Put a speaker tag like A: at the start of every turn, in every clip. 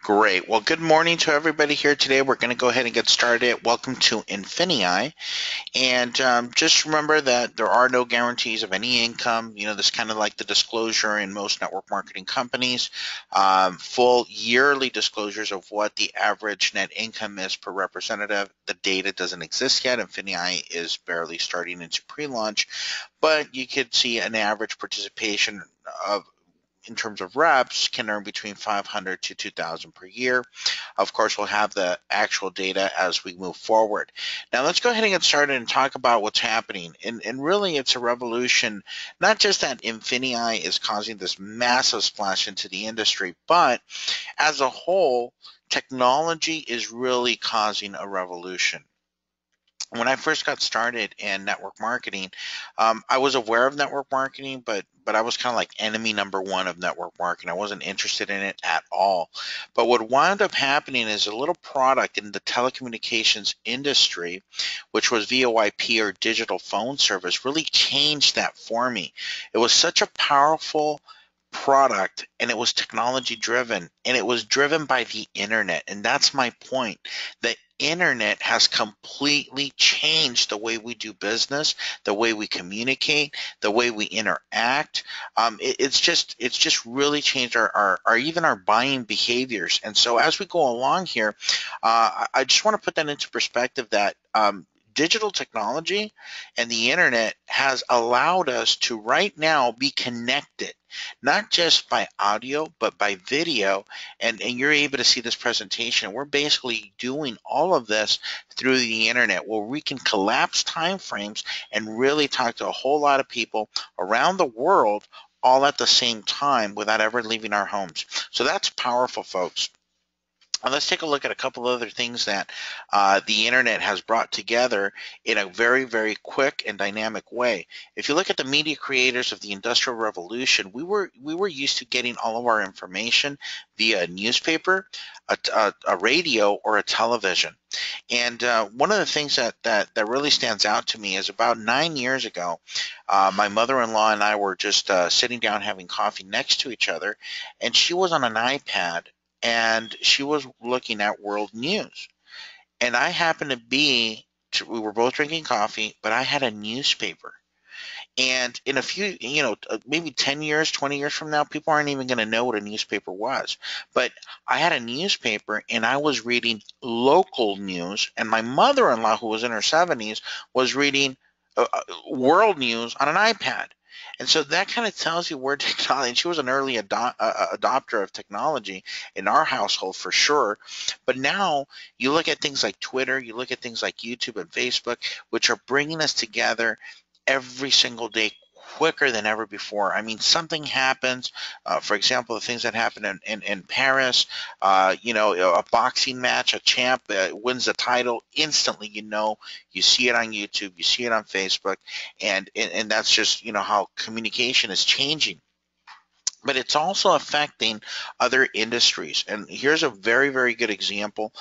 A: Great. Well, good morning to everybody here today. We're going to go ahead and get started. Welcome to INFINii. And just remember that there are no guarantees of any income. This kind of like the disclosure in most network marketing companies. Full yearly disclosures of what the average net income is per representative. The data doesn't exist yet. INFINii is barely starting into pre-launch, but you could see an average participation of in terms of reps can earn between 500 to 2,000 per year. Of course, we'll have the actual data as we move forward. Now, let's go ahead and get started and talk about what's happening. And really, it's a revolution, not just that INFINii is causing this massive splash into the industry, but as a whole, technology is really causing a revolution. When I first got started in network marketing, I was aware of network marketing, but I was kind of like enemy number one of network marketing. I wasn't interested in it at all. But what wound up happening is a little product in the telecommunications industry, which was VoIP or digital phone service, really changed that for me. It was such a powerful product, and it was technology driven, and it was driven by the internet. And that's my point. The internet has completely changed the way we do business, the way we communicate, the way we interact. It's just really changed our even our buying behaviors. And so as we go along here, I just want to put that into perspective that digital technology and the internet has allowed us to right now be connected, not just by audio, but by video. And you're able to see this presentation. We're basically doing all of this through the internet where we can collapse time frames and really talk to a whole lot of people around the world all at the same time without ever leaving our homes. So that's powerful, folks. Let's take a look at a couple other things that the internet has brought together in a very, very quick and dynamic way. If you look at the media creators of the Industrial Revolution, we were used to getting all of our information via a newspaper, a radio, or a television. And one of the things that really stands out to me is about 9 years ago, my mother-in-law and I were just sitting down having coffee next to each other, and she was on an iPad and she was looking at world news. And I happened to we were both drinking coffee, but I had a newspaper. And in a few, maybe 10 years, 20 years from now, people aren't even going to know what a newspaper was. But I had a newspaper and I was reading local news, and my mother-in-law, who was in her 70s, was reading world news on an iPad. And so that kind of tells you where technology, and she was an early adopter of technology in our household for sure. But now you look at things like Twitter, you look at things like YouTube and Facebook, which are bringing us together every single day quicker than ever before. I mean, something happens, for example, the things that happen in Paris, a boxing match, a champ wins the title, instantly, you see it on YouTube, you see it on Facebook, and that's just, how communication is changing. But it's also affecting other industries. And here's a very, very good example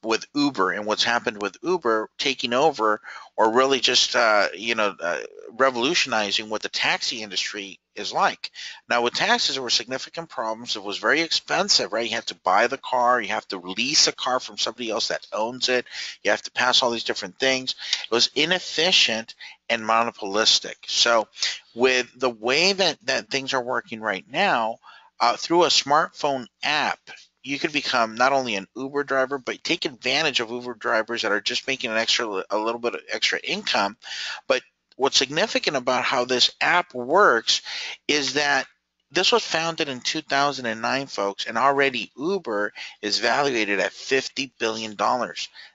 A: with Uber and what's happened with Uber taking over, or really just, revolutionizing what the taxi industry is like. Now, with taxis, there were significant problems. It was very expensive, right? You have to buy the car. You have to lease a car from somebody else that owns it. You have to pass all these different things. It was inefficient and monopolistic. So with the way that things are working right now, through a smartphone app, you could become not only an Uber driver, but take advantage of Uber drivers that are just making a little bit of extra income. But what's significant about how this app works is that this was founded in 2009, folks, and already Uber is valued at $50 billion.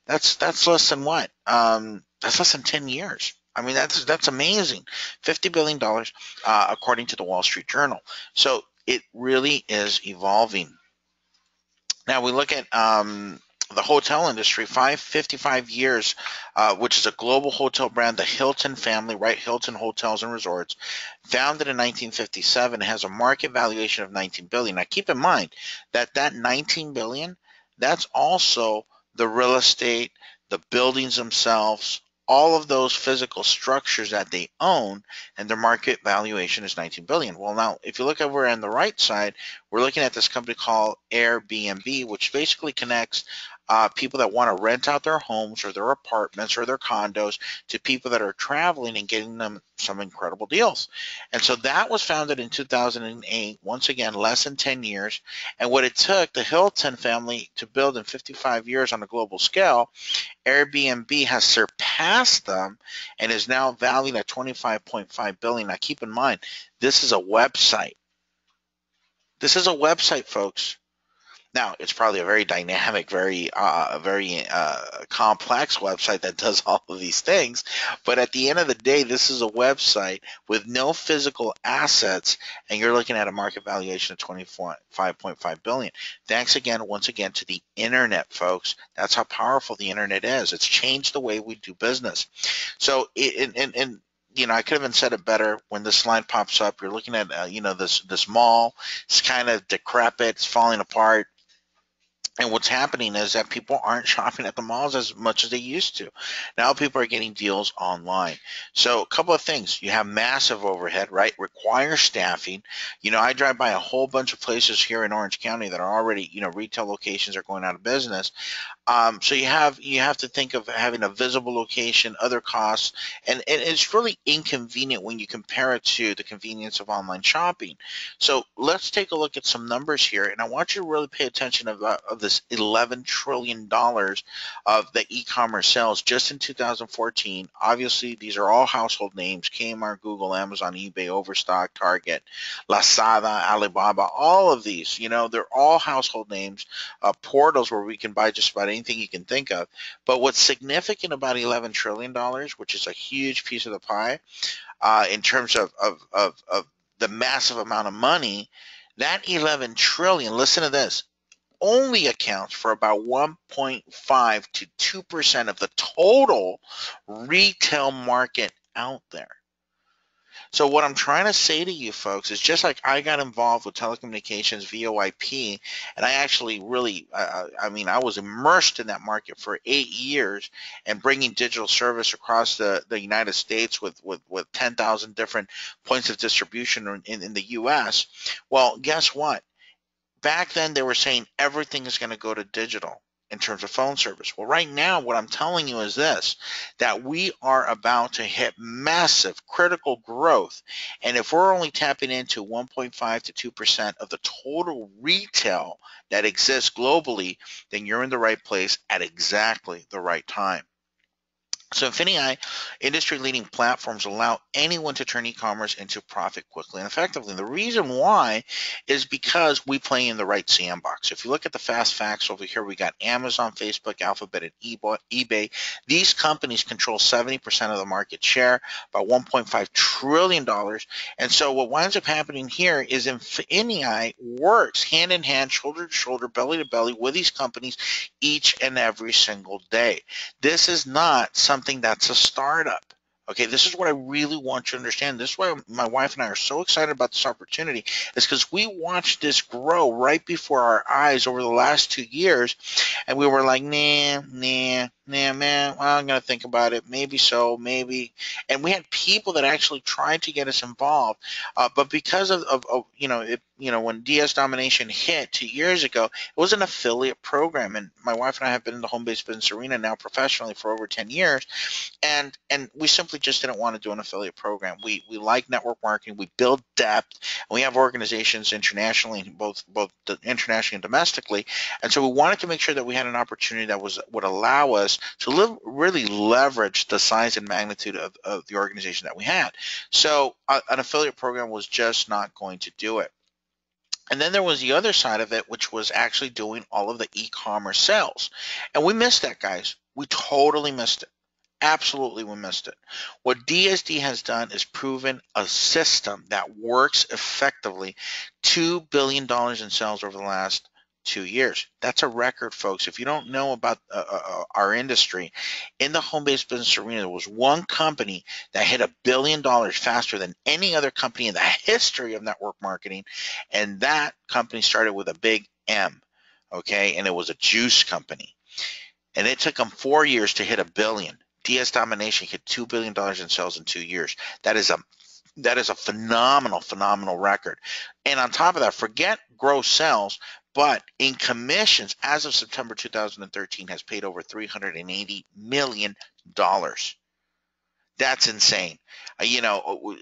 A: That's less than what? That's less than 10 years. I mean, that's amazing. $50 billion, according to the Wall Street Journal. So it really is evolving. Now we look at the hotel industry, 55 years, which is a global hotel brand, the Hilton family, right? Hilton Hotels and Resorts, founded in 1957, has a market valuation of $19 billion. Now keep in mind that $19 billion, that's also the real estate, the buildings themselves, all of those physical structures that they own, and their market valuation is 19 billion. Well, now if you look over on the right side, we're looking at this company called Airbnb, which basically connects people that want to rent out their homes or their apartments or their condos to people that are traveling and getting them some incredible deals. And so that was founded in 2008, once again, less than 10 years. And what it took the Hilton family to build in 55 years on a global scale, Airbnb has surpassed them and is now valued at 25.5 billion. Now keep in mind, this is a website. This is a website, folks. Now, it's probably a very dynamic, very complex website that does all of these things. But at the end of the day, this is a website with no physical assets, and you're looking at a market valuation of 25.5 billion. Thanks again, once again, to the internet, folks. That's how powerful the internet is. It's changed the way we do business. So, I could have even said it better. When this slide pops up, you're looking at, this mall. It's kind of decrepit. It's falling apart. And what's happening is that people aren't shopping at the malls as much as they used to. Now people are getting deals online. So a couple of things. You have massive overhead, right? Requires staffing. I drive by a whole bunch of places here in Orange County that are already, retail locations are going out of business. So you have to think of having a visible location, other costs, and it's really inconvenient when you compare it to the convenience of online shopping. So let's take a look at some numbers here, and I want you to really pay attention of this $11 trillion of the e-commerce sales just in 2014. Obviously, these are all household names: Kmart, Google, Amazon, eBay, Overstock, Target, Lazada, Alibaba. All of these, they're all household names, portals where we can buy just about anything you can think of. But what's significant about $11 trillion, which is a huge piece of the pie, in terms of the massive amount of money, that 11 trillion, listen to this, only accounts for about 1.5 to 2% of the total retail market out there. So what I'm trying to say to you folks is, just like I got involved with telecommunications, VoIP, and I actually really, I was immersed in that market for 8 years and bringing digital service across the United States with 10,000 different points of distribution in the U.S. Well, guess what? Back then they were saying everything is going to go to digital in terms of phone service. Well, right now, what I'm telling you is this, that we are about to hit massive critical growth. And if we're only tapping into 1.5 to 2% of the total retail that exists globally, then you're in the right place at exactly the right time. So INFINii industry-leading platforms allow anyone to turn e-commerce into profit quickly and effectively. And the reason why is because we play in the right sandbox. If you look at the fast facts over here, we got Amazon, Facebook, Alphabet, and eBay. These companies control 70% of the market share, about $1.5 trillion. And so what winds up happening here is INFINii works hand in hand, shoulder to shoulder, belly to belly with these companies each and every single day. This is not something that's a startup. Okay, this is what I really want you to understand. This is why my wife and I are so excited about this opportunity, is because we watched this grow right before our eyes over the last 2 years, and we were like, nah, man, well, I'm going to think about it. Maybe so, maybe. And we had people that actually tried to get us involved, but because of when DS Domination hit 2 years ago, it was an affiliate program, and my wife and I have been in the home-based business arena now professionally for over 10 years, and we simply just didn't want to do an affiliate program. We like network marketing. We build depth, and we have organizations internationally, both internationally and domestically. And so we wanted to make sure that we had an opportunity that would allow us to really leverage the size and magnitude of the organization that we had. So an affiliate program was just not going to do it. And then there was the other side of it, which was actually doing all of the e-commerce sales. And we missed that, guys. We totally missed it. Absolutely, we missed it. What DSD has done is proven a system that works effectively. $2 billion in sales over the last 2 years. That's a record, folks. If you don't know about our industry, in the home-based business arena, there was one company that hit $1 billion faster than any other company in the history of network marketing, and that company started with a big M, okay, and it was a juice company. And it took them 4 years to hit $1 billion. DS Domination hit $2 billion in sales in 2 years. That is a phenomenal record. And on top of that, forget gross sales, but in commissions, as of September 2013, has paid over $380 million. That's insane.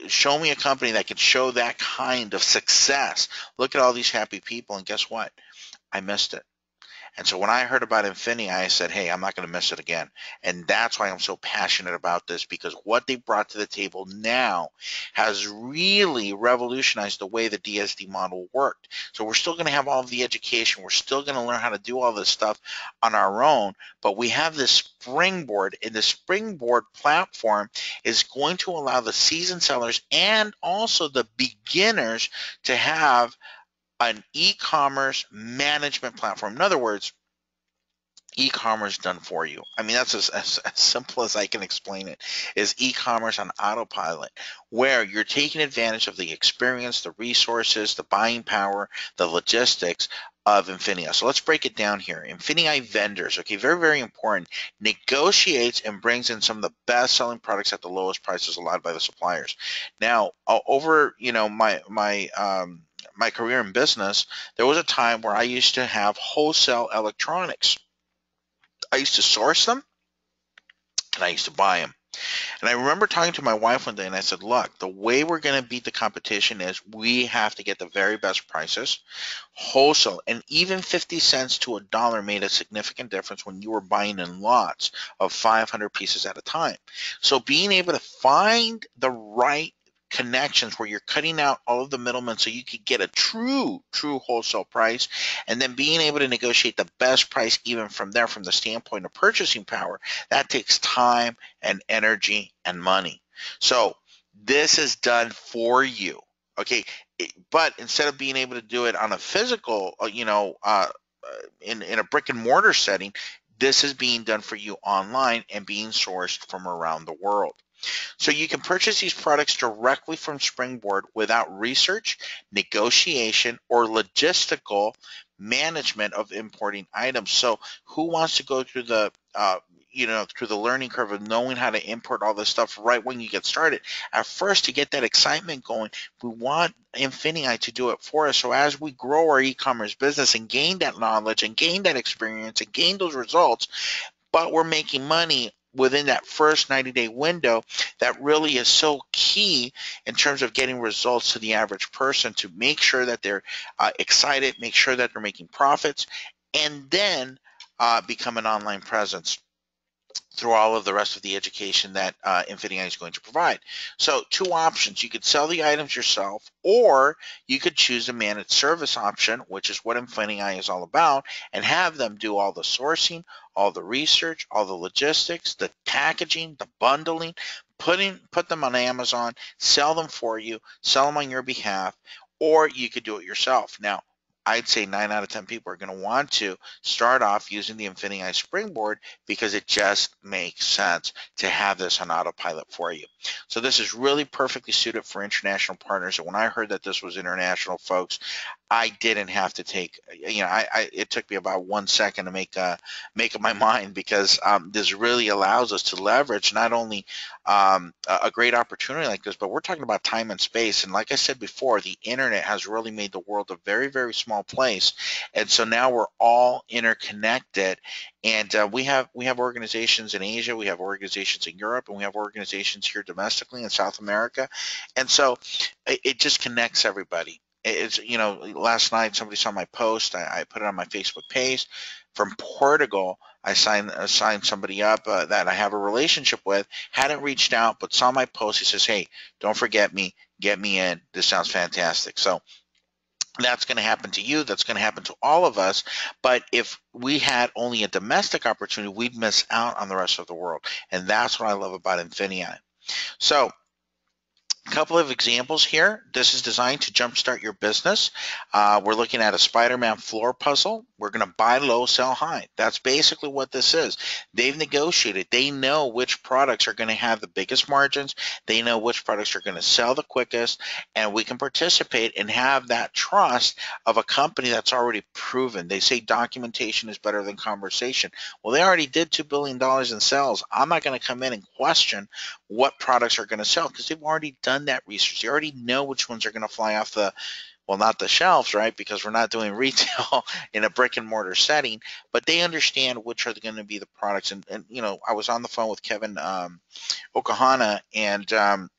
A: Show me a company that can show that kind of success. Look at all these happy people, and guess what? I missed it. And so when I heard about INFINii, I said, hey, I'm not going to miss it again. And that's why I'm so passionate about this, because what they brought to the table now has really revolutionized the way the DSD model worked. So we're still going to have all of the education. We're still going to learn how to do all this stuff on our own. But we have this springboard, and the springboard platform is going to allow the seasoned sellers and also the beginners to have an e-commerce management platform. In other words, e-commerce done for you. I mean, that's as simple as I can explain it, is e-commerce on autopilot, where you're taking advantage of the experience, the resources, the buying power, the logistics of INFINii. So let's break it down here. INFINii vendors, okay, very important, negotiates and brings in some of the best-selling products at the lowest prices allowed by the suppliers. Now, over my career in business, there was a time where I used to have wholesale electronics. I used to source them and I used to buy them. And I remember talking to my wife one day and I said, look, the way we're going to beat the competition is we have to get the very best prices, wholesale, and even 50 cents to $1 made a significant difference when you were buying in lots of 500 pieces at a time. So being able to find the right connections where you're cutting out all of the middlemen so you could get a true wholesale price, and then being able to negotiate the best price even from there, from the standpoint of purchasing power, that takes time and energy and money. So this is done for you, okay? But instead of being able to do it on a physical, in a brick and mortar setting, this is being done for you online and being sourced from around the world. So you can purchase these products directly from Springboard without research, negotiation, or logistical management of importing items. So who wants to go through the through the learning curve of knowing how to import all this stuff right when you get started? At first, to get that excitement going, we want INFINii to do it for us. So as we grow our e-commerce business and gain that knowledge and gain that experience and gain those results, but we're making money within that first 90-day window, that really is so key in terms of getting results to the average person, to make sure that they're excited, make sure that they're making profits, and then become an online presence through all of the rest of the education that INFINii is going to provide. So 2 options. You could sell the items yourself, or you could choose a managed service option, which is what INFINii is all about, and have them do all the sourcing, all the research, all the logistics, the packaging, the bundling, put them on Amazon, sell them for you, sell them on your behalf, or you could do it yourself. Now, I'd say 9 out of 10 people are going to want to start off using the INFINii Springboard because it just makes sense to have this on autopilot for you. So this is really perfectly suited for international partners. And when I heard that this was international, folks, I didn't have to take, it took me about 1 second to make up my mind, because this really allows us to leverage not only a great opportunity like this, but we're talking about time and space. And like I said before, the internet has really made the world a very small place. And so now we're all interconnected. And we have organizations in Asia, we have organizations in Europe, and we have organizations here domestically in South America. And so it just connects everybody. It's, last night somebody saw my post. I put it on my Facebook page. From Portugal, I signed somebody up that I have a relationship with, hadn't reached out, but saw my post. He says, hey, don't forget me, get me in. This sounds fantastic. So that's going to happen to you. That's going to happen to all of us. But if we had only a domestic opportunity, we'd miss out on the rest of the world. And that's what I love about INFINii. So a couple of examples here. This is designed to jumpstart your business. We're looking at a Spider-Man floor puzzle We're going to buy low, sell high. That's basically what this is. They've negotiated. They know which products are going to have the biggest margins. They know which products are going to sell the quickest, and we can participate and have that trust of a company that's already proven. They say documentation is better than conversation. Well, they already did $2 billion in sales. I'm not going to come in and question what products are going to sell because they've already done that research. They already know which ones are going to fly off the, well, not the shelves, right? Because we're not doing retail in a brick and mortar setting, but they understand which are going to be the products. And you know, I was on the phone with Kevin Okahana and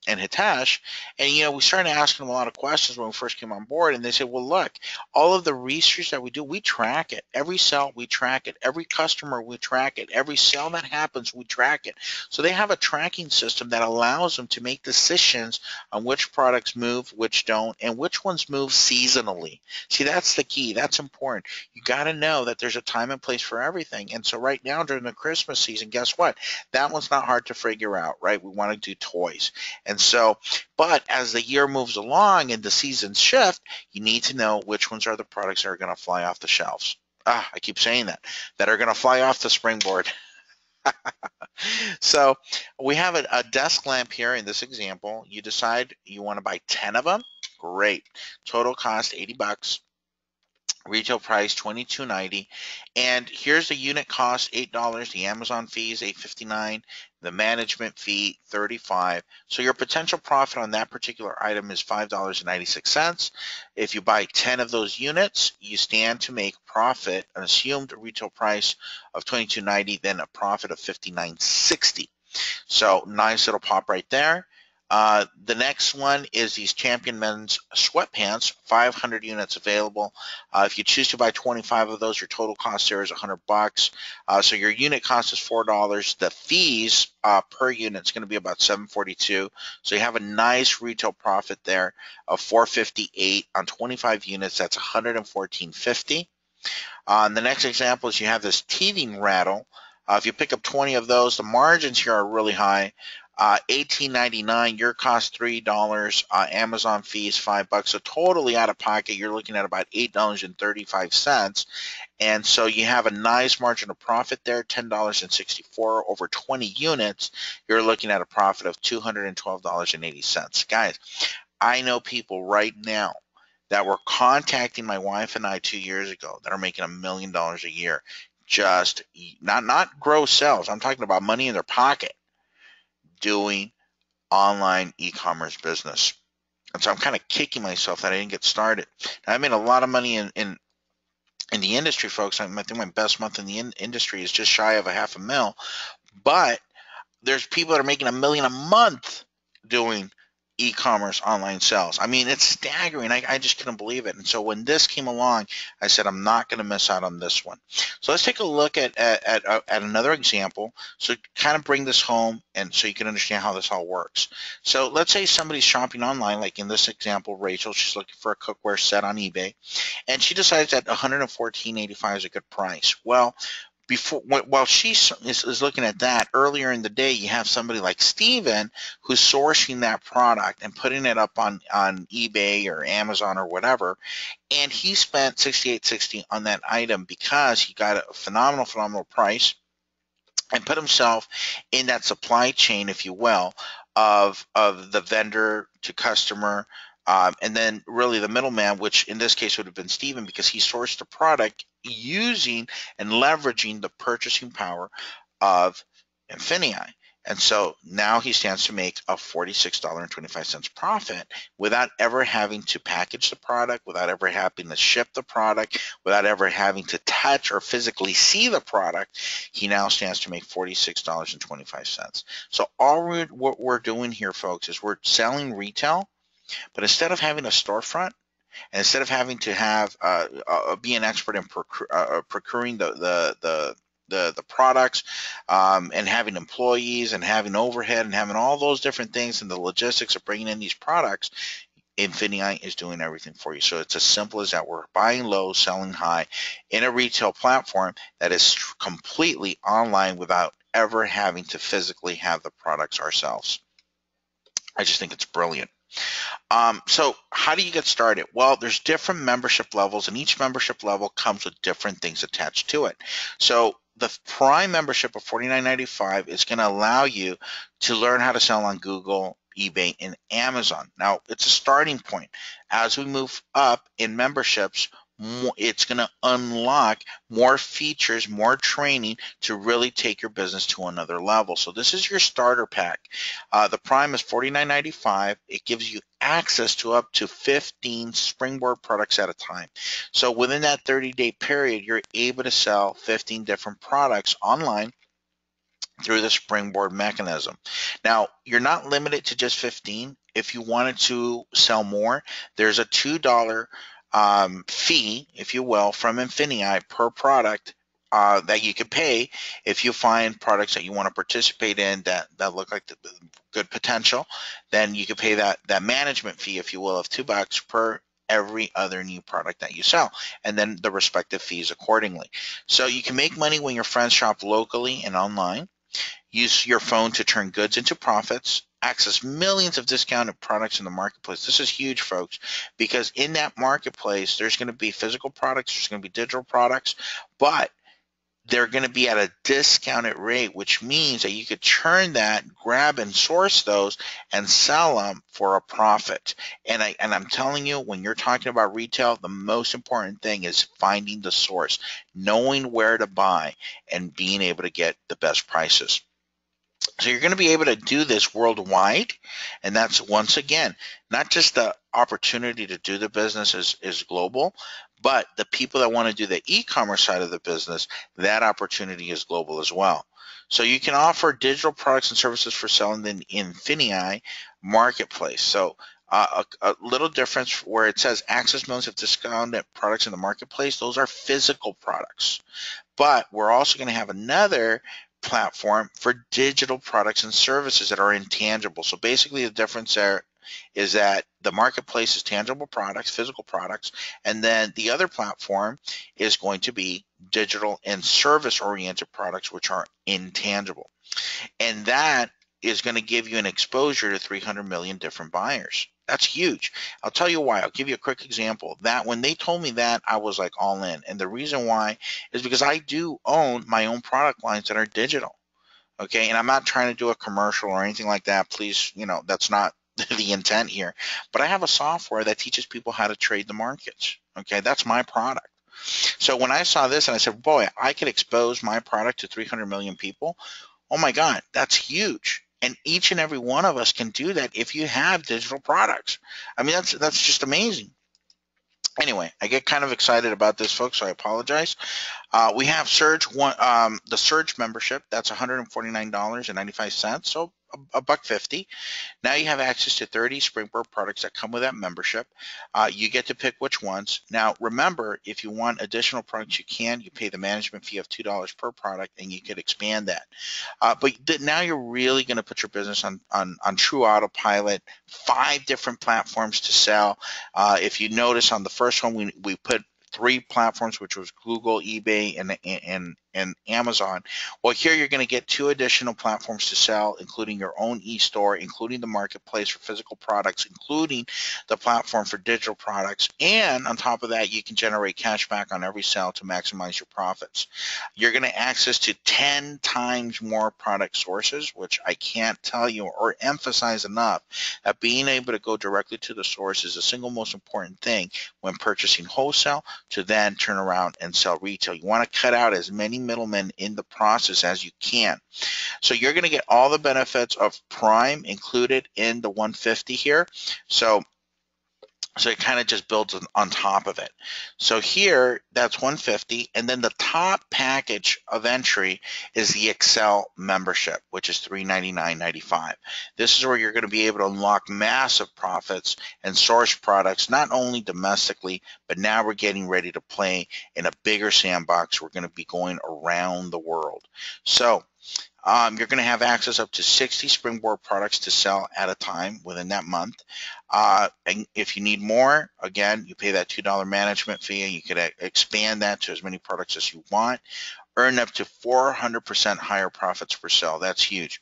A: Hitesh, and you know, we started asking them a lot of questions when we first came on board, and they said, well, look, all of the research that we do, we track it. Every sale, we track it. Every customer, we track it. Every sale that happens, we track it. So they have a tracking system that allows them to make decisions on which products move, which don't, and which ones move seasonally. See, that's the key. That's important. You got to know that there's a time and place for everything. And so right now during the Christmas season, guess what? That one's not hard to figure out, right? We want to do toys. And so, but as the year moves along and the seasons shift, you need to know which ones are the products that are going to fly off the shelves. I keep saying that are going to fly off the springboard. So we have a desk lamp here in this example. You decide you want to buy 10 of them. Great. Total cost $80. Retail price $22.90, and here's the unit cost $8. The Amazon fee is $8.59. The management fee $35. So your potential profit on that particular item is $5.96. If you buy 10 of those units, you stand to make profit, an assumed retail price of $22.90, then a profit of $59.60. So nice little pop right there. The next one is these Champion men's sweatpants, 500 units available. If you choose to buy 25 of those, your total cost there is $100. So your unit cost is $4. The fees per unit is going to be about $7.42. So you have a nice retail profit there of $4.58 on 25 units. That's $114.50. The next example is you have this teething rattle. If you pick up 20 of those, the margins here are really high. $18.99, your cost $3, Amazon fees $5, so totally out of pocket. You're looking at about $8.35, and so you have a nice margin of profit there, $10.64 over 20 units. You're looking at a profit of $212.80. Guys, I know people right now that were contacting my wife and I 2 years ago that are making $1 million a year. Just not gross sales. I'm talking about money in their pocket, doing online e-commerce business. And so I'm kind of kicking myself that I didn't get started. Now, I made a lot of money in the industry, folks. I think my best month in the industry is just shy of $500,000. But there's people that are making $1 million a month doing e-commerce online sales. I mean, it's staggering. I just couldn't believe it. And so when this came along, I said, I'm not going to miss out on this one. So let's take a look at another example. So kind of bring this home and so you can understand how this all works. So let's say somebody's shopping online, like in this example, Rachel, she's looking for a cookware set on eBay, and she decides that $114.85 is a good price. Well, while she is looking at that, earlier in the day, you have somebody like Steven who's sourcing that product and putting it up on eBay or Amazon or whatever, and he spent $68.60 on that item because he got a phenomenal price and put himself in that supply chain, if you will, of the vendor to customer, and then really the middleman, which in this case would have been Steven, because he sourced the product using and leveraging the purchasing power of INFINii. And so now he stands to make a $46.25 profit without ever having to package the product, without ever having to ship the product, without ever having to touch or physically see the product. He now stands to make $46.25. So what we're doing here, folks, is we're selling retail, but instead of having a storefront, and instead of having to have be an expert in procuring the products, and having employees and having overhead and having all those different things and the logistics of bringing in these products, INFINii is doing everything for you. So it's as simple as that. We're buying low, selling high in a retail platform that is completely online without ever having to physically have the products ourselves. I just think it's brilliant. So how do you get started? Well, there's different membership levels, and each membership level comes with different things attached to it. So the Prime membership of $49.95 is going to allow you to learn how to sell on Google, eBay, and Amazon. Now, it's a starting point. As we move up in memberships, it's going to unlock more features, more training to really take your business to another level. So this is your starter pack. The Prime is $49.95. It gives you access to up to 15 Springboard products at a time. So within that 30-day period, you're able to sell 15 different products online through the Springboard mechanism. Now, you're not limited to just 15. If you wanted to sell more, there's a $2 fee, if you will, from INFINii per product that you could pay if you find products that you want to participate in that look like the good potential. Then you could pay that management fee, if you will, of $2 per every other new product that you sell, and then the respective fees accordingly. So you can make money when your friends shop locally and online. Use your phone to turn goods into profits, access millions of discounted products in the marketplace. This is huge, folks, because in that marketplace, there's going to be physical products, there's going to be digital products, but they're going to be at a discounted rate, which means that you could churn that, grab and source those, and sell them for a profit. And I'm telling you, when you're talking about retail, the most important thing is finding the source, knowing where to buy, and being able to get the best prices. So you're going to be able to do this worldwide, and that's, once again, not just the opportunity to do the business is global, but the people that want to do the e-commerce side of the business, that opportunity is global as well. So you can offer digital products and services for selling in INFINii marketplace. So a little difference where it says access millions of discounted products in the marketplace, those are physical products. But we're also going to have another platform for digital products and services that are intangible. So basically the difference there is that the marketplace is tangible products, physical products, and then the other platform is going to be digital and service-oriented products, which are intangible. And that is going to give you an exposure to 300 million different buyers. That's huge. I'll tell you why. I'll give you a quick example. That when they told me that, I was like all in. And the reason why is because I do own my own product lines that are digital. Okay, and I'm not trying to do a commercial or anything like that. Please, that's not the intent here. But I have a software that teaches people how to trade the markets. Okay, that's my product. So when I saw this and I said, boy, I could expose my product to 300 million people. Oh my God, that's huge. And each and every one of us can do that if you have digital products. I mean, that's just amazing. Anyway, I get kind of excited about this, folks, so I apologize. We have the Surge membership. That's $149.95, so a buck 50. Now you have access to 30 Springboard products that come with that membership. You get to pick which ones. Now, remember, if you want additional products, you can. You pay the management fee of $2 per product, and you could expand that. But now you're really going to put your business on true autopilot, 5 different platforms to sell. If you notice on the first one, we put 3 platforms, which was Google, eBay, and Amazon. Well, here you're going to get 2 additional platforms to sell, including your own e-store, including the marketplace for physical products, including the platform for digital products. And on top of that, you can generate cash back on every sale to maximize your profits. You're going to access to 10 times more product sources, which I can't tell you or emphasize enough that being able to go directly to the source is the single most important thing when purchasing wholesale to then turn around and sell retail. You want to cut out as many middlemen in the process as you can. So you're going to get all the benefits of Prime included in the 150 here. So it kind of just builds on top of it. So here, that's 150, and then the top package of entry is the Excel membership, which is $399.95. This is where you're going to be able to unlock massive profits and source products, not only domestically, but now we're getting ready to play in a bigger sandbox. We're going to be going around the world. So you're going to have access up to 60 Springboard products to sell at a time within that month. And if you need more, again, you pay that $2 management fee, and you can expand that to as many products as you want. Earn up to 400% higher profits per sale. That's huge.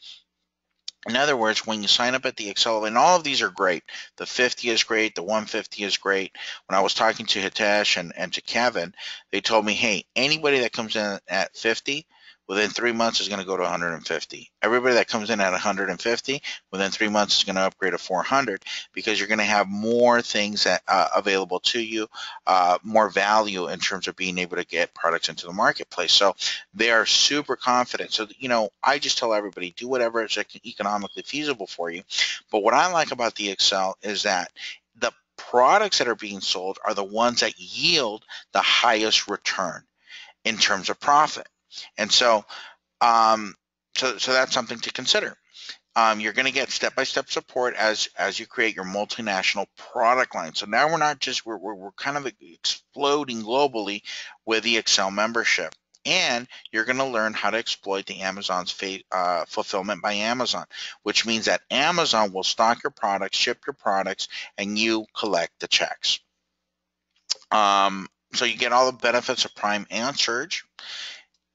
A: In other words, when you sign up at the Excel, and all of these are great. The 50 is great. The 150 is great. When I was talking to Hitesh and to Kevin, they told me, hey, anybody that comes in at 50 within 3 months is going to go to 150. Everybody that comes in at 150 within 3 months is going to upgrade to 400 because you're going to have more things that, available to you, more value in terms of being able to get products into the marketplace. So they are super confident. So, I just tell everybody, do whatever is economically feasible for you. But what I like about the Excel is that the products that are being sold are the ones that yield the highest return in terms of profit. And so that's something to consider. You're going to get step-by-step support as you create your multinational product line. So now we're kind of exploding globally with the Excel membership. And you're going to learn how to exploit the Amazon's fulfillment by Amazon, which means that Amazon will stock your products, ship your products, and you collect the checks. So you get all the benefits of Prime and Surge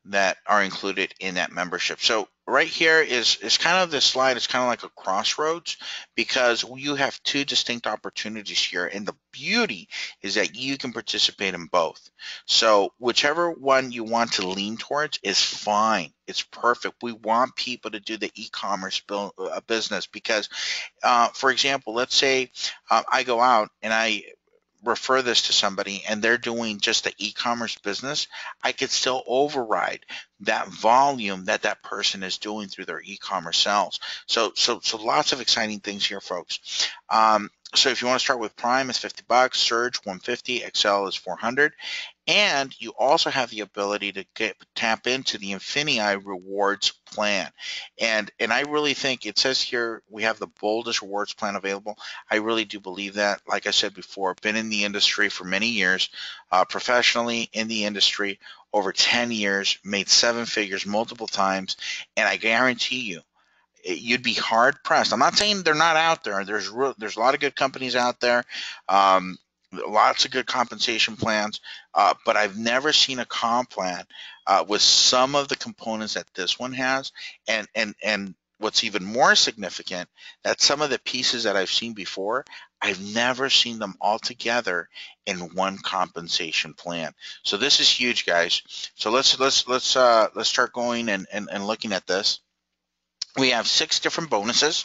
A: that are included in that membership. So right here is kind of this slide is kind of like a crossroads because you have two distinct opportunities here, and the beauty is that you can participate in both. So whichever one you want to lean towards is fine. It's perfect. We want people to do the e-commerce business because, for example, let's say I go out and I refer this to somebody and they're doing just the e-commerce business, I could still override that volume that that person is doing through their e-commerce sales. So lots of exciting things here, folks. So if you want to start with Prime, it's $50, Surge 150, Excel is 400. And you also have the ability to tap into the INFINii rewards plan. And I really think it says here we have the boldest rewards plan available. I really do believe that. Like I said before, been in the industry for many years, professionally in the industry over 10 years, made 7 figures multiple times, and I guarantee you, you'd be hard pressed. I'm not saying they're not out there. There's a lot of good companies out there, lots of good compensation plans, but I've never seen a comp plan with some of the components that this one has, and what's even more significant, that some of the pieces that I've seen before, I've never seen them all together in one compensation plan. So this is huge, guys. So let's start going and looking at this. We have 6 different bonuses.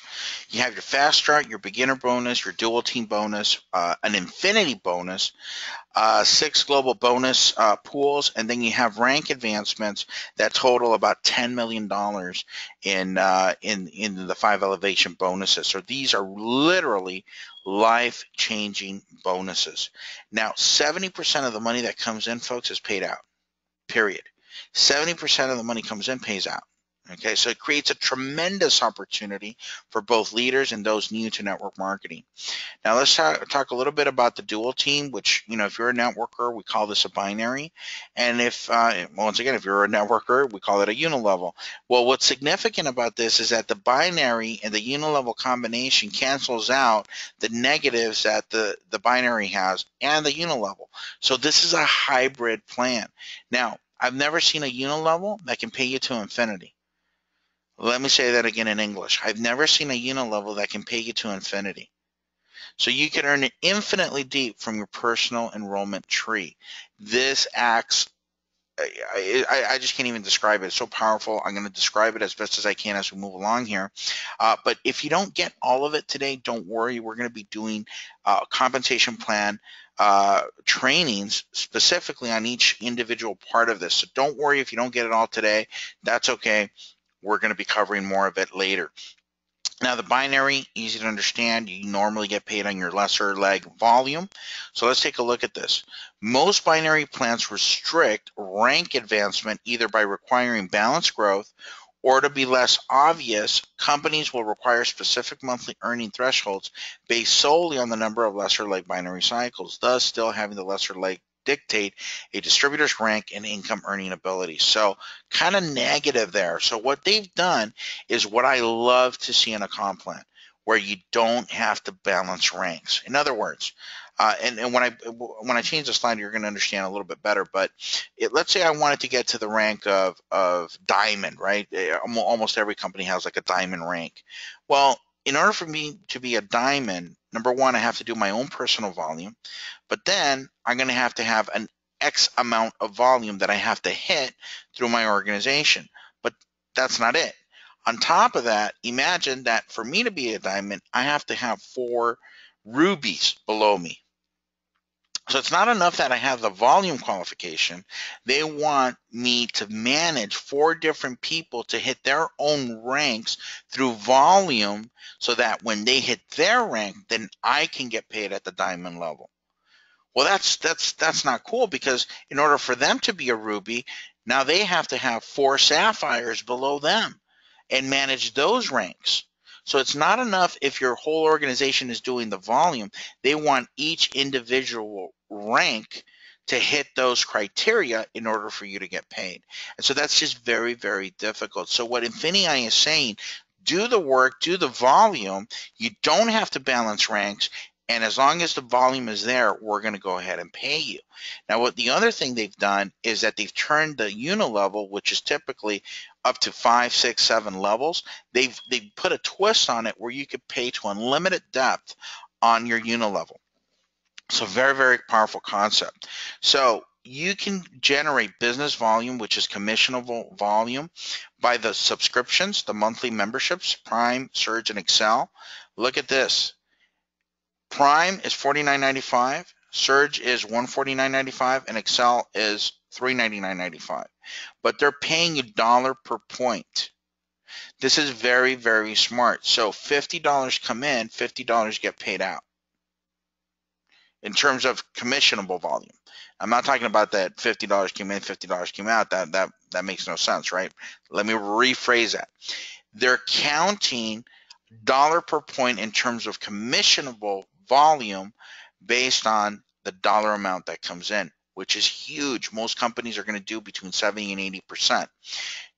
A: You have your fast start, your beginner bonus, your dual team bonus, an INFINii bonus, 6 global bonus pools, and then you have rank advancements that total about $10 million in the 5 elevation bonuses. So these are literally life-changing bonuses. Now, 70% of the money that comes in, folks, is paid out. Period. 70% of the money comes in, pays out. Okay, so it creates a tremendous opportunity for both leaders and those new to network marketing. Now let's talk a little bit about the dual team, which, if you're a networker, we call this a binary. And if, once again, if you're a networker, we call it a unilevel. Well, what's significant about this is that the binary and the unilevel combination cancels out the negatives that the binary has and the unilevel. So this is a hybrid plan. Now, I've never seen a unilevel that can pay you to infinity. Let me say that again in English. I've never seen a unilevel that can pay you to infinity. So you can earn it infinitely deep from your personal enrollment tree. This acts, I just can't even describe it. It's so powerful. I'm going to describe it as best as I can as we move along here. But if you don't get all of it today, don't worry. We're going to be doing compensation plan trainings specifically on each individual part of this. So don't worry if you don't get it all today. That's okay. We're going to be covering more of it later. Now, the binary, easy to understand. You normally get paid on your lesser leg volume. So let's take a look at this. Most binary plans restrict rank advancement either by requiring balanced growth or, to be less obvious, companies will require specific monthly earning thresholds based solely on the number of lesser leg binary cycles, thus still having the lesser leg dictate a distributor's rank and income earning ability. So kind of negative there. So what they've done is what I love to see in a comp plan, where you don't have to balance ranks. In other words, And when I change the slide, you're going to understand a little bit better. But let's say I wanted to get to the rank of diamond, right? Almost every company has like a diamond rank. Well, in order for me to be a diamond, number one, I have to do my own personal volume, but then I'm going to have an X amount of volume that I have to hit through my organization. But that's not it. On top of that, imagine that for me to be a diamond, I have to have 4 rubies below me. So it's not enough that I have the volume qualification. They want me to manage 4 different people to hit their own ranks through volume so that when they hit their rank, then I can get paid at the diamond level. Well, that's not cool, because in order for them to be a ruby, now they have to have 4 sapphires below them and manage those ranks. So it's not enough if your whole organization is doing the volume. They want each individual rank to hit those criteria in order for you to get paid. And so that's just very, very difficult. So what INFINii is saying, do the work, do the volume. You don't have to balance ranks. And as long as the volume is there, we're going to go ahead and pay you. Now, what the other thing they've done is that they've turned the unilevel, which is typically up to 5, 6, 7 levels, they've put a twist on it where you could pay to unlimited depth on your unilevel. So very, very powerful concept. So you can generate business volume, which is commissionable volume, by the subscriptions, the monthly memberships, Prime, Surge, and Excel. Look at this. Prime is $49.95, Surge is $149.95, and Excel is $399.95. But they're paying you $1 per point. This is very, very smart. So $50 come in, $50 get paid out in terms of commissionable volume. I'm not talking about that $50 came in, $50 came out. That makes no sense, right? Let me rephrase that. They're counting dollar per point in terms of commissionable volume based on the dollar amount that comes in, which is huge. Most companies are going to do between 70 and 80%.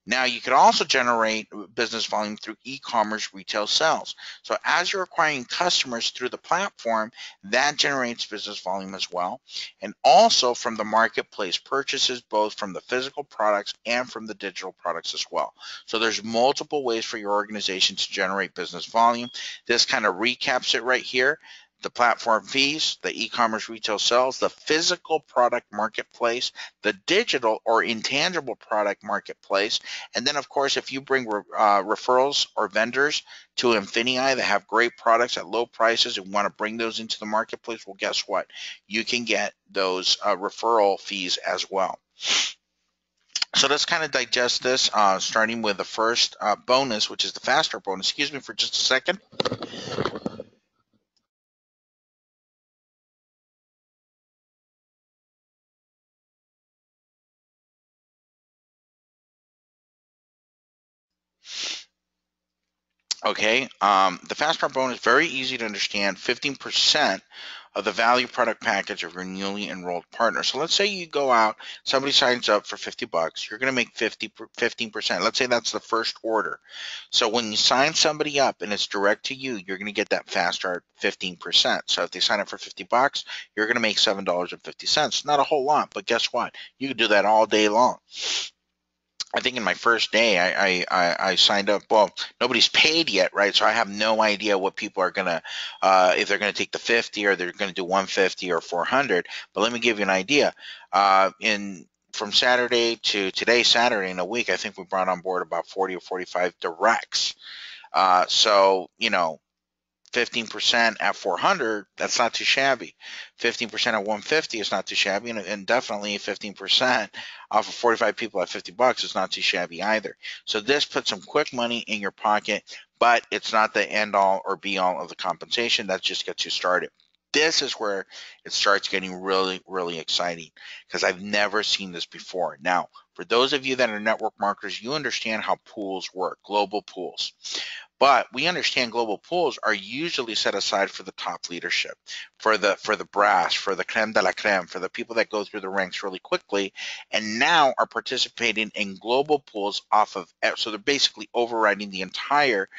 A: Now, you could also generate business volume through e-commerce retail sales. So as you're acquiring customers through the platform, that generates business volume as well. And also from the marketplace purchases, both from the physical products and from the digital products as well. So there's multiple ways for your organization to generate business volume. This kind of recaps it right here. The platform fees, the e-commerce retail sales, the physical product marketplace, the digital or intangible product marketplace, and then of course if you bring referrals or vendors to INFINii that have great products at low prices and want to bring those into the marketplace, well, guess what? You can get those referral fees as well. So let's kind of digest this, starting with the first bonus, which is the fast start bonus. Excuse me for just a second. Okay, the fast start bonus, very easy to understand. 15% of the value product package of your newly enrolled partner. So let's say you go out, somebody signs up for 50 bucks, you're going to make 15%. Let's say that's the first order. So when you sign somebody up and it's direct to you, you're going to get that fast start 15%. So if they sign up for 50 bucks, you're going to make $7.50. Not a whole lot, but guess what? You can do that all day long. I think in my first day, I signed up. Well, nobody's paid yet, right? So I have no idea what people are gonna, if they're gonna take the 50 or they're gonna do 150 or 400. But let me give you an idea. From Saturday to today, Saturday in a week, I think we brought on board about 40 or 45 directs. So 15% at 400, that's not too shabby. 15% at 150 is not too shabby, and definitely 15% off of 45 people at 50 bucks is not too shabby either. So this puts some quick money in your pocket, but it's not the end all or be all of the compensation. That just gets you started. This is where it starts getting really, really exciting, because I've never seen this before. Now, for those of you that are network marketers, you understand how pools work, global pools. But we understand global pools are usually set aside for the top leadership, for the brass, for the creme de la creme, for the people that go through the ranks really quickly, and now are participating in global pools off of. So they're basically overriding the entire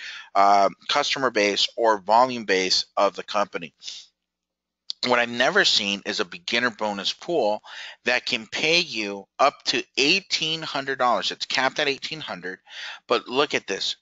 A: customer base or volume base of the company. What I've never seen is a beginner bonus pool that can pay you up to $1,800. It's capped at $1,800, but look at this.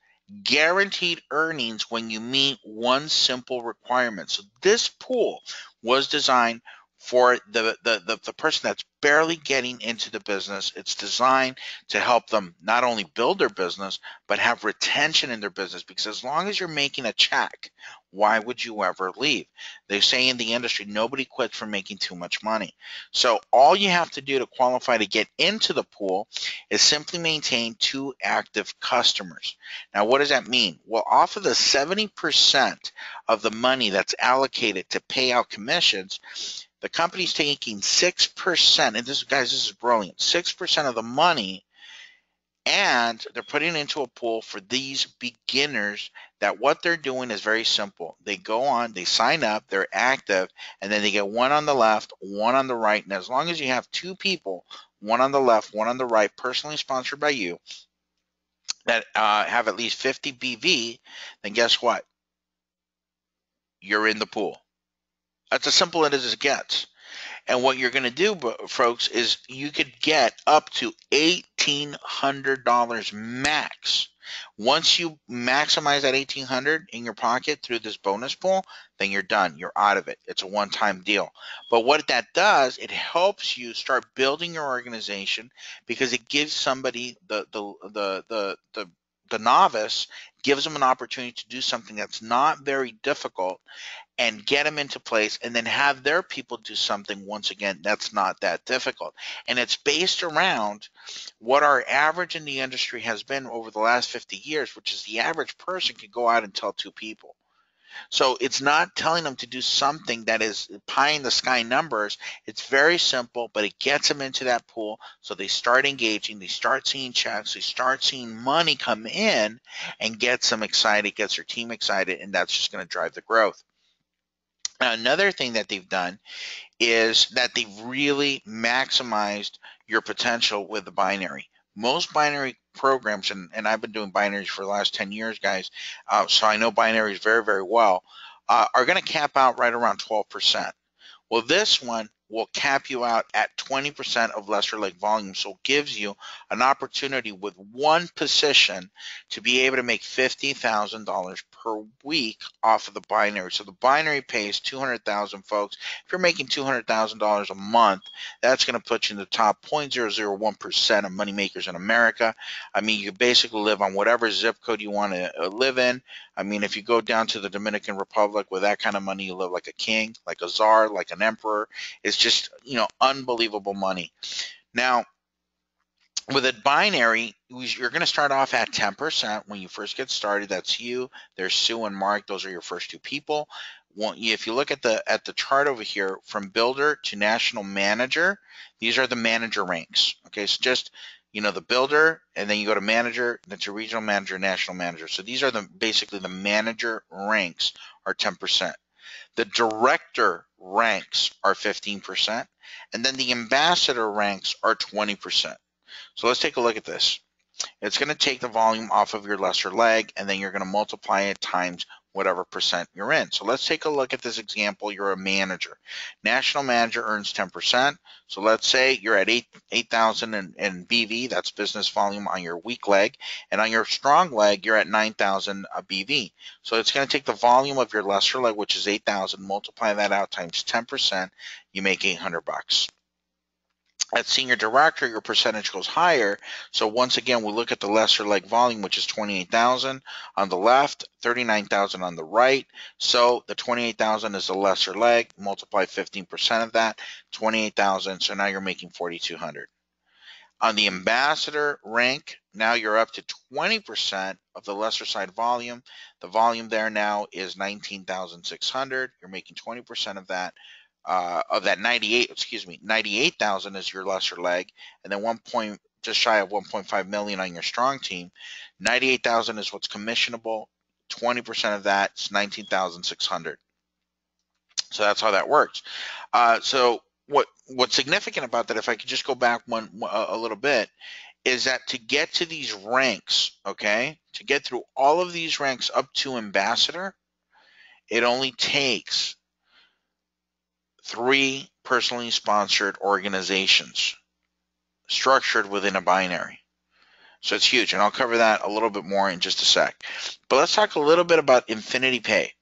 A: Guaranteed earnings when you meet one simple requirement. So this pool was designed for the person that's barely getting into the business. It's designed to help them not only build their business, but have retention in their business. Because as long as you're making a check, why would you ever leave? They say in the industry, nobody quits from making too much money. So all you have to do to qualify to get into the pool is simply maintain 2 active customers. Now, what does that mean? Well, off of the 70% of the money that's allocated to pay out commissions, the company's taking 6%, and this, guys, this is brilliant, 6% of the money, and they're putting it into a pool for these beginners that what they're doing is very simple. They go on, they sign up, they're active, and then they get one on the left, one on the right. And as long as you have 2 people, one on the left, one on the right, personally sponsored by you, that have at least 50 BV, then guess what? You're in the pool. That's as simple as it gets. And what you're going to do, folks, is you could get up to $1,800 max. Once you maximize that $1,800 in your pocket through this bonus pool, then you're done. You're out of it. It's a one-time deal. But what that does, it helps you start building your organization, because it gives somebody the novice, gives them an opportunity to do something that's not very difficult, and get them into place, and then have their people do something, once again, that's not that difficult. And it's based around what our average in the industry has been over the last 50 years, which is the average person can go out and tell 2 people. So it's not telling them to do something that is pie in the sky numbers. It's very simple, but it gets them into that pool. So they start engaging, they start seeing checks, they start seeing money come in, and gets them excited, gets their team excited, and that's just going to drive the growth. Now, another thing that they've done is that they've really maximized your potential with the binary. Most binary programs, and I've been doing binaries for the last 10 years, guys, so I know binaries very, very well, are going to cap out right around 12%. Well, this one will cap you out at 20% of lesser leg volume. So it gives you an opportunity with one position to be able to make $50,000 per week off of the binary. So the binary pays $200,000, folks. If you're making $200,000 a month, that's going to put you in the top 0.001% of money makers in America. I mean, you basically live on whatever zip code you want to live in. I mean, if you go down to the Dominican Republic with that kind of money, you live like a king, like a czar, like an emperor. It's just, unbelievable money. Now, with a binary, you're going to start off at 10% when you first get started. That's you. There's Sue and Mark. Those are your first 2 people. If you look at the chart over here, from builder to national manager, these are the manager ranks. Okay, so just the builder, and then you go to manager, then to regional manager, national manager. So these are basically the manager ranks are 10%. The director ranks are 15%, and then the ambassador ranks are 20%. So let's take a look at this. It's going to take the volume off of your lesser leg, and then you're going to multiply it times whatever percent you're in. So let's take a look at this example. You're a manager. National manager earns 10%. So let's say you're at 8,000 in BV, that's business volume, on your weak leg, and on your strong leg, you're at 9,000 BV. So it's going to take the volume of your lesser leg, which is 8,000, multiply that out times 10%, you make $800. At senior director, your percentage goes higher. So once again, we look at the lesser leg volume, which is 28,000 on the left, 39,000 on the right. So the 28,000 is the lesser leg. Multiply 15% of that, 28,000. So now you're making 4,200. On the ambassador rank, now you're up to 20% of the lesser side volume. The volume there now is 19,600. You're making 20% of that. Of that 98,000 is your lesser leg, and then just shy of 1.5 million on your strong team. 98,000 is what's commissionable. 20% of that is 19,600. So that's how that works. So what's significant about that, if I could just go back a little bit, is that to get to these ranks, okay, to get through all of these ranks up to ambassador, it only takes 3 personally sponsored organizations structured within a binary. So it's huge, and I'll cover that a little bit more in just a sec. But let's talk a little bit about INFINii Pay.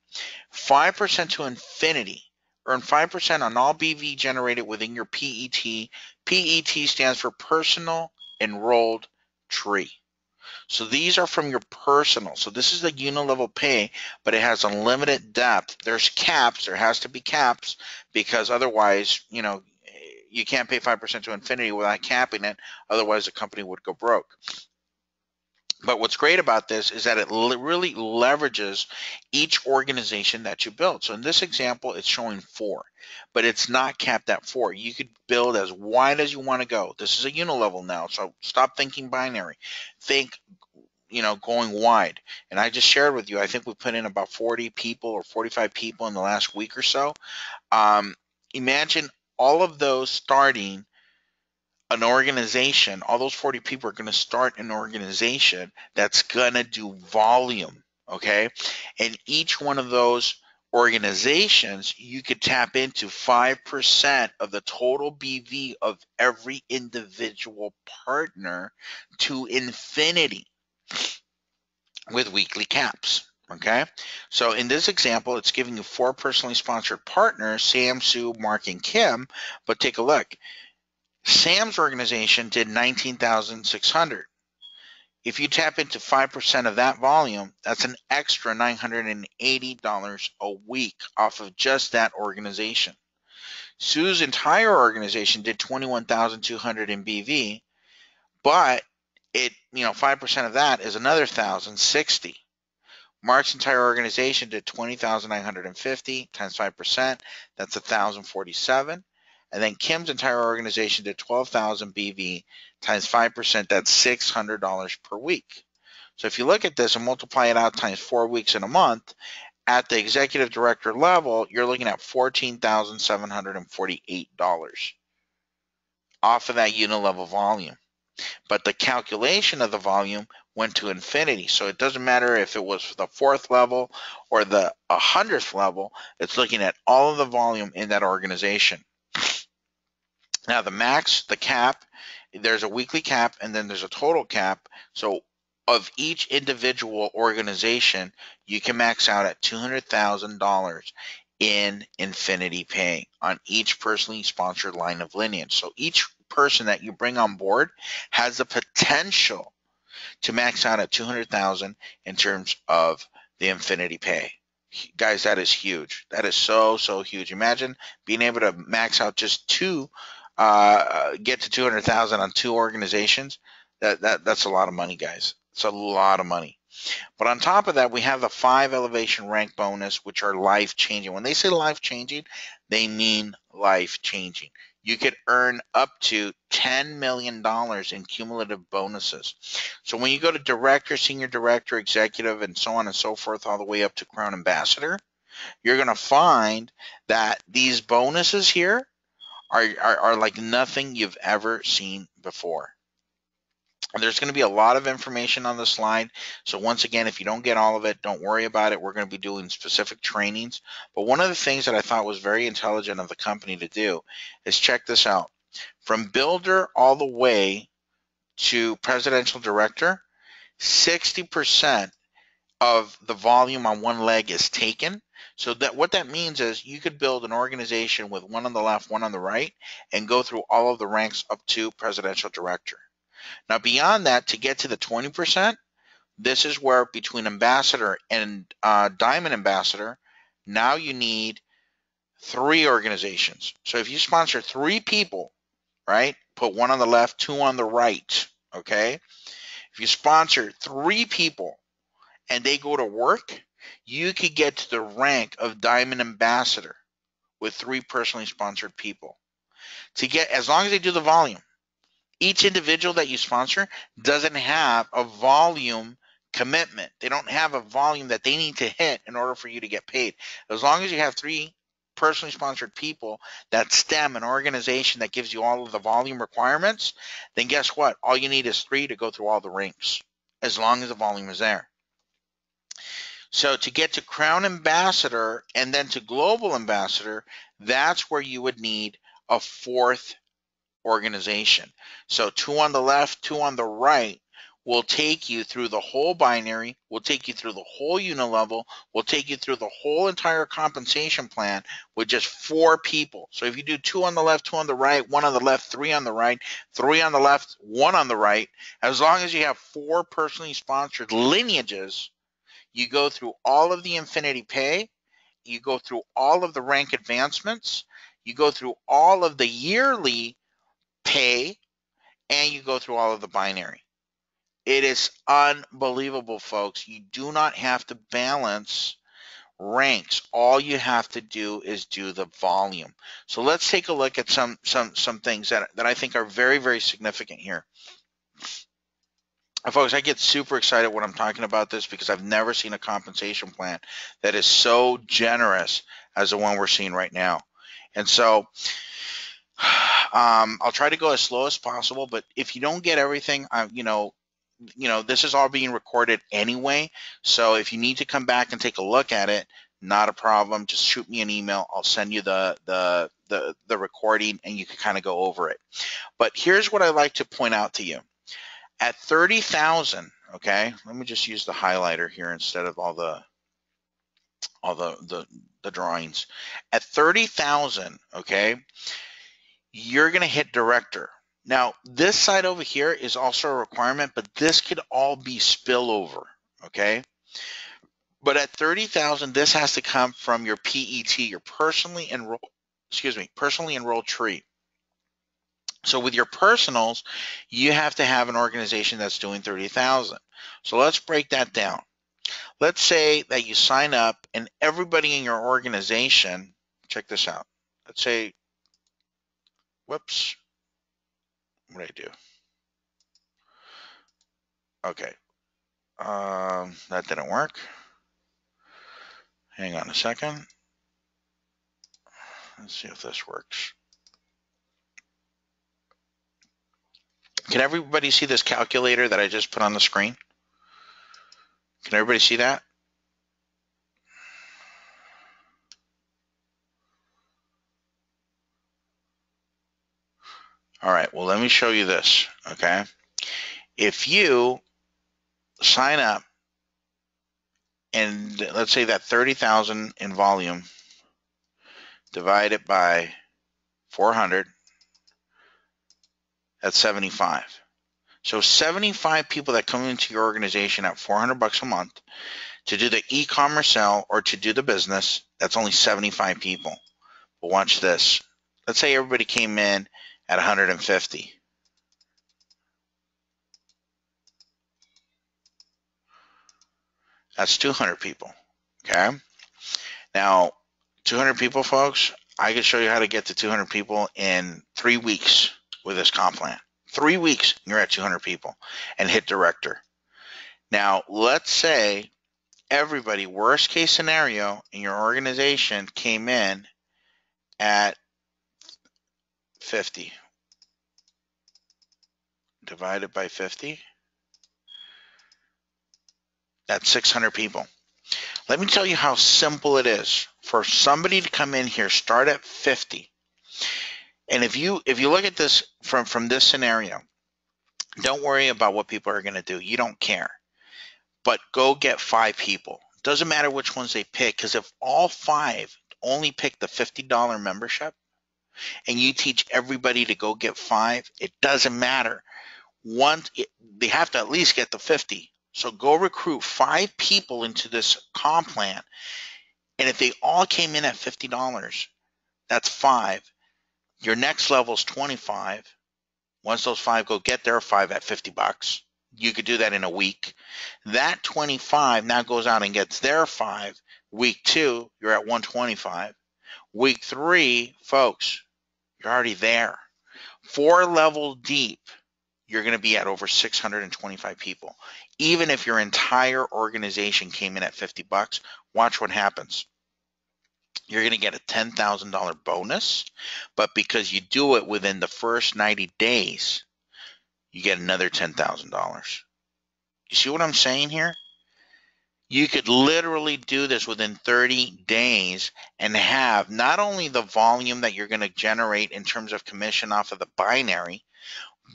A: 5% to infinity. Earn 5% on all BV generated within your PET. PET stands for Personal Enrolled Tree. So these are from your personal. So this is the unilevel pay, but it has unlimited depth. There's caps. There has to be caps because otherwise, you can't pay 5% to infinity without capping it. Otherwise, the company would go broke. But what's great about this is that it really leverages each organization that you build. So in this example, it's showing 4, but it's not capped at 4. You could build as wide as you want to go. This is a unilevel now, so stop thinking binary. Think, going wide. And I just shared with you, I think we put in about 40 people or 45 people in the last week or so. Imagine all of those starting an organization. All those 40 people are going to start an organization that's going to do volume, okay? And each one of those organizations, you could tap into 5% of the total BV of every individual partner to infinity with weekly caps. Okay, so in this example, it's giving you 4 personally sponsored partners, Sam, Sue, Mark, and Kim. But take a look. Sam's organization did 19,600. If you tap into 5% of that volume, that's an extra $980 a week off of just that organization. Sue's entire organization did 21,200 in BV, but 5% of that is another 1,060. Mark's entire organization did 20,950 times 5%. That's 1,047. And then Kim's entire organization did 12,000 BV times 5%. That's $600 per week. So if you look at this and multiply it out times 4 weeks in a month, at the executive director level, you're looking at $14,748 off of that unilevel volume. But the calculation of the volume went to infinity. So it doesn't matter if it was the 4th level or the 100th level, it's looking at all of the volume in that organization. Now the max, the cap, there's a weekly cap and then there's a total cap. So of each individual organization, you can max out at $200,000 in INFINii Pay on each personally sponsored line of lineage. So each person that you bring on board has the potential to max out at $200,000 in terms of the INFINii Pay. Guys, that is huge. That is so huge. Imagine being able to max out just 2, get to $200,000 on 2 organizations. That's a lot of money, guys. It's a lot of money. But on top of that, we have the 5 elevation rank bonus, which are life-changing. When they say life-changing, they mean life-changing. You could earn up to $10 million in cumulative bonuses. So when you go to director, senior director, executive, and so on and so forth, all the way up to Crown Ambassador, you're going to find that these bonuses here are like nothing you've ever seen before. There's going to be a lot of information on the slide. So once again, if you don't get all of it, don't worry about it. We're going to be doing specific trainings. But one of the things that I thought was very intelligent of the company to do is check this out. From builder all the way to presidential director, 60% of the volume on one leg is taken. So that what that means is you could build an organization with one on the left, one on the right, and go through all of the ranks up to presidential director. Now, beyond that, to get to the 20%, this is where between ambassador and diamond ambassador, now you need 3 organizations. So if you sponsor 3 people, right, put 1 on the left, 2 on the right, okay? If you sponsor 3 people and they go to work, you could get to the rank of diamond ambassador with 3 personally sponsored people. To get, as long as they do the volume. Each individual that you sponsor doesn't have a volume commitment. They don't have a volume that they need to hit in order for you to get paid. As long as you have 3 personally sponsored people that stem an organization that gives you all of the volume requirements, then guess what? All you need is 3 to go through all the ranks, as long as the volume is there. So to get to Crown Ambassador and then to Global Ambassador, that's where you would need a fourth organization. So 2 on the left, 2 on the right will take you through the whole binary, will take you through the whole unilevel, will take you through the whole entire compensation plan with just 4 people. So if you do 2 on the left, 2 on the right, 1 on the left, 3 on the right, 3 on the left, 1 on the right, as long as you have 4 personally sponsored lineages, you go through all of the INFINii pay, you go through all of the rank advancements, you go through all of the yearly pay, and you go through all of the binary. It is unbelievable, folks. You do not have to balance ranks. All you have to do is do the volume. So let's take a look at some things that I think are very, very significant here. Folks, I get super excited when I'm talking about this because I've never seen a compensation plan that is so generous as the one we're seeing right now. And so I'll try to go as slow as possible, but if you don't get everything, this is all being recorded anyway. So if you need to come back and take a look at it, not a problem. Just shoot me an email. I'll send you the recording, and you can kind of go over it. But here's what I like to point out to you. At 30,000, okay, let me just use the highlighter here instead of all the drawings. At 30,000, okay, you're going to hit director. Now, this side over here is also a requirement, but this could all be spillover, okay? But at 30,000, this has to come from your PET, your personally enrolled tree. So with your personals, you have to have an organization that's doing 30,000. So let's break that down. Let's say that you sign up and everybody in your organization, check this out. Let's say, whoops, what did I do? Okay, that didn't work. Hang on a second. Let's see if this works. Can everybody see this calculator that I just put on the screen? Can everybody see that? All right, well, let me show you this, okay? If you sign up and let's say that 30,000 in volume, divide it by 400, that's 75. So 75 people that come into your organization at $400 a month to do the e-commerce sell or to do the business, that's only 75 people. But watch this. Let's say everybody came in at 150. That's 200 people, okay? Now, 200 people, folks, I can show you how to get to 200 people in 3 weeks with this comp plan. 3 weeks, you're at 200 people and hit director. Now, let's say everybody, worst case scenario, in your organization came in at 50. Divided by 50, that's 600 people. Let me tell you how simple it is for somebody to come in here, start at 50. And if you look at this from this scenario, don't worry about what people are going to do. You don't care. But go get 5 people. Doesn't matter which ones they pick, because if all 5 only pick the $50 membership and you teach everybody to go get 5, it doesn't matter. They have to at least get the 50. So go recruit 5 people into this comp plan. And if they all came in at $50, that's 5. Your next level is 25. Once those 5 go get their 5 at $50, you could do that in a week. That 25 now goes out and gets their 5. Week 2, you're at 125. Week 3, folks, you're already there. 4 level deep, you're going to be at over 625 people. Even if your entire organization came in at $50, watch what happens. You're going to get a $10,000 bonus, but because you do it within the first 90 days, you get another $10,000. You see what I'm saying here? You could literally do this within 30 days and have not only the volume that you're going to generate in terms of commission off of the binary,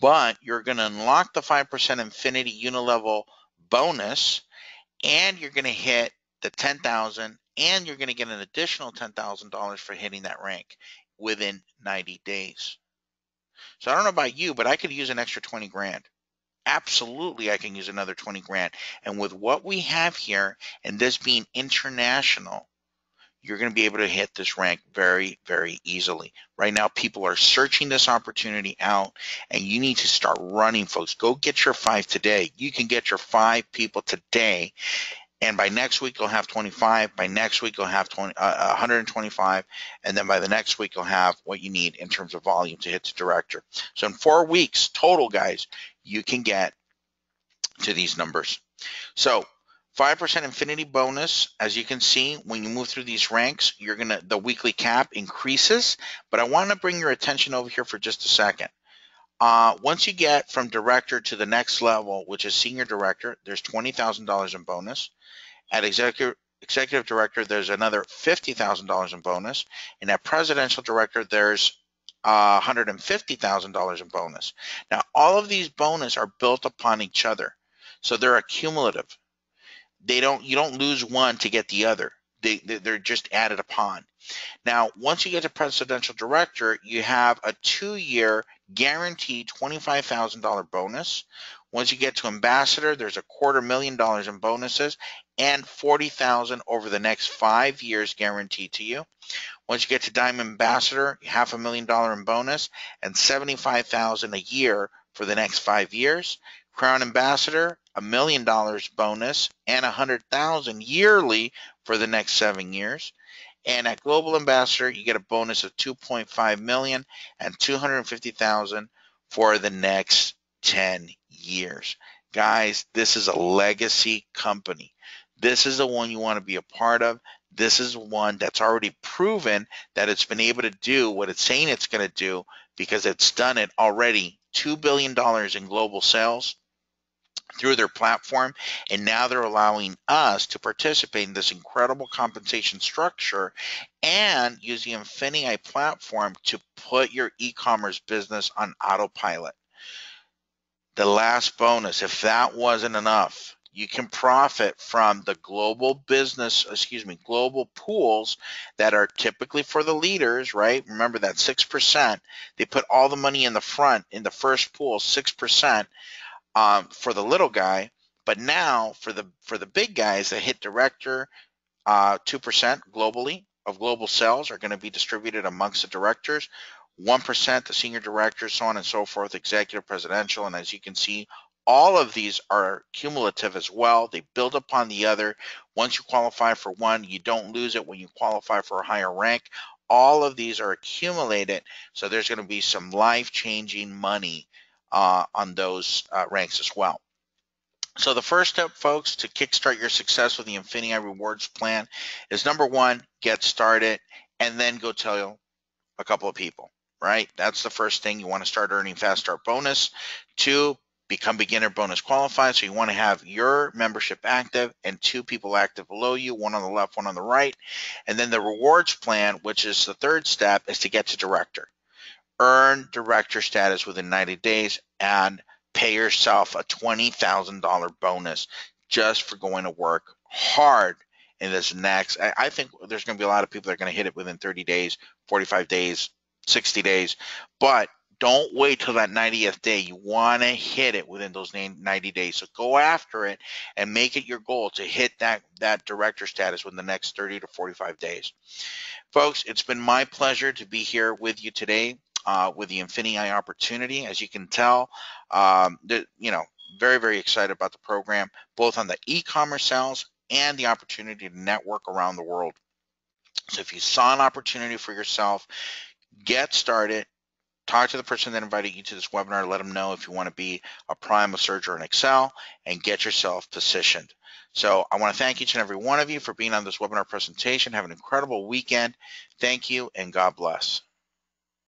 A: but you're going to unlock the 5% INFINii Unilevel bonus, and you're going to hit the 10,000, and you're going to get an additional $10,000 for hitting that rank within 90 days. So I don't know about you, but I could use an extra 20 grand. Absolutely, I can use another 20 grand. And with what we have here, and this being international, you're going to be able to hit this rank very, very easily. Right now, people are searching this opportunity out, and you need to start running, folks. Go get your 5 today. You can get your 5 people today, and by next week, you'll have 25. By next week, you'll have 125, and then by the next week, you'll have what you need in terms of volume to hit to director. So in 4 weeks total, guys, you can get to these numbers. So 5% INFINii bonus, as you can see, when you move through these ranks, the weekly cap increases. But I want to bring your attention over here for just a second. Once you get from director to the next level, which is senior director, there's $20,000 in bonus. At executive director, there's another $50,000 in bonus. And at presidential director, there's $150,000 in bonus. Now, all of these bonuses are built upon each other, so they're accumulative. You don't lose one to get the other. They're just added upon. Now, once you get to presidential director, you have a 2-year guaranteed $25,000 bonus. Once you get to ambassador, there's $250,000 in bonuses and $40,000 over the next 5 years guaranteed to you. Once you get to diamond ambassador, $500,000 in bonus and $75,000 a year for the next 5 years. Crown ambassador, $1 million bonus and $100,000 yearly for the next 7 years. And at global ambassador, you get a bonus of $2.5 million and $250,000 for the next 10 years. Guys, this is a legacy company. This is the one you want to be a part of. This is one that's already proven that it's been able to do what it's saying it's going to do, because it's done it already. $2 billion in global sales through their platform, and now they're allowing us to participate in this incredible compensation structure and use the INFINii platform to put your e-commerce business on autopilot. The last bonus, if that wasn't enough, you can profit from the global pools that are typically for the leaders, right? Remember that 6%, they put all the money in the front in the first pool, 6%. For the little guy, but now for the big guys that hit director, 2% globally of global sales are going to be distributed amongst the directors, 1% the senior directors, so on and so forth, executive, presidential, and as you can see, all of these are cumulative as well. They build upon the other. Once you qualify for one, you don't lose it when you qualify for a higher rank. All of these are accumulated, so there's going to be some life-changing money on those ranks as well. So the first step, folks, to kickstart your success with the INFINii Rewards Plan is, number one, get started and then go tell a couple of people, right? That's the first thing. You want to start earning Fast Start bonus. 2, become beginner bonus qualified. So you want to have your membership active and 2 people active below you, one on the left, one on the right. And then the rewards plan, which is the third step, is to get to director. Earn director status within 90 days and pay yourself a $20,000 bonus just for going to work hard in this next. I think there's going to be a lot of people that are going to hit it within 30 days, 45 days, 60 days, but don't wait till that 90th day. You want to hit it within those 90 days. So go after it and make it your goal to hit that director status within the next 30 to 45 days. Folks, it's been my pleasure to be here with you today with the INFINii opportunity. As you can tell, very, very excited about the program, both on the e-commerce sales and the opportunity to network around the world. So if you saw an opportunity for yourself, get started. Talk to the person that invited you to this webinar. Let them know if you want to be a Prime, a Surge, or an Excel, and get yourself positioned. So I want to thank each and every one of you for being on this webinar presentation. Have an incredible weekend. Thank you, and God bless.